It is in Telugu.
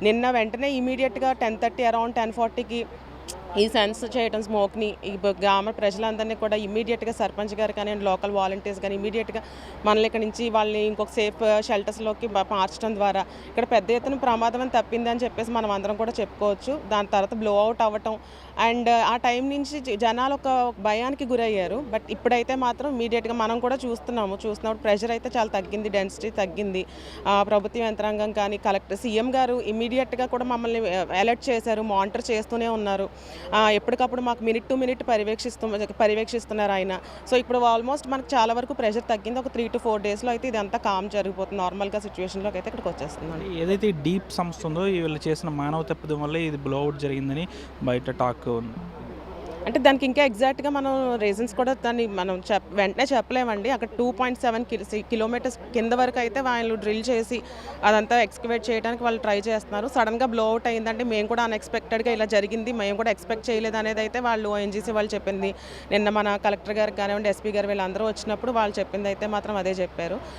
నిన్న వెంటనే ఇమీడియట్గా 10:30 అరౌండ్ 10:40కి ఈ సెన్స్ చేయడం స్మోక్ని ఈ గ్రామ ప్రజలందరినీ కూడా ఇమీడియట్గా సర్పంచ్ గారు కానీ లోకల్ వాలంటీర్స్ కానీ ఇమీడియట్గా మనల్ని ఇక్కడ నుంచి వాళ్ళని ఇంకొక సేఫ్ షెల్టర్స్లోకి మార్చడం ద్వారా ఇక్కడ పెద్ద ఎత్తున ప్రమాదం అని తప్పింది అని చెప్పేసి మనం అందరం కూడా చెప్పుకోవచ్చు. దాని తర్వాత బ్లో అవుట్ అవ్వటం అండ్ ఆ టైం నుంచి జనాలు ఒక భయానికి గురయ్యారు. బట్ ఇప్పుడైతే మాత్రం ఇమీడియట్గా మనం కూడా చూస్తున్నప్పుడు ప్రెషర్ అయితే చాలా తగ్గింది, డెన్సిటీ తగ్గింది. ప్రభుత్వ యంత్రాంగం కానీ కలెక్టర్ సీఎం గారు ఇమీడియట్గా కూడా మమ్మల్ని అలర్ట్ చేశారు, మానిటర్ చేస్తూనే ఉన్నారు. ఎప్పటికప్పుడు మాకు మినిట్ టు మినిట్ పర్యవేక్షిస్తున్నారు ఆయన. సో ఇప్పుడు ఆల్మోస్ట్ మనకు చాలా వరకు ప్రెషర్ తగ్గింది. ఒక 3 to 4 డేస్లో అయితే ఇదంతా కామ్ జరిగిపోతుంది. నార్మల్గా సిచ్యువేషన్లోకి అయితే ఇక్కడికి వచ్చేస్తుంది. ఏదైతే డీప్ సంస్థ ఉందో వీళ్ళు చేసిన మానవ తప్పిదం వల్ల ఇది బ్లో అవుట్ జరిగిందని బయట టాక్ ఉంది. అంటే దానికి ఇంకా ఎగ్జాక్ట్గా మనం రీజన్స్ కూడా దాన్ని మనం వెంటనే చెప్పలేమండి. అక్కడ 2.7 కిలోమీటర్స్ కింద వరకు అయితే వాళ్ళు డ్రిల్ చేసి అదంతా ఎక్స్కవేట్ చేయడానికి వాళ్ళు ట్రై చేస్తున్నారు. సడన్గా బ్లో అవుట్ అయిందంటే మేము కూడా అన్ఎక్స్పెక్టెడ్గా ఇలా జరిగింది, మేము కూడా ఎక్స్పెక్ట్ చేయలేదు అనేది అయితే వాళ్ళు ఓఎన్జీసీ వాళ్ళు చెప్పింది. నిన్న మన కలెక్టర్ గారికి కానివ్వండి, ఎస్పీ గారు వీళ్ళందరూ వచ్చినప్పుడు వాళ్ళు చెప్పింది అయితే మాత్రం అదే చెప్పారు.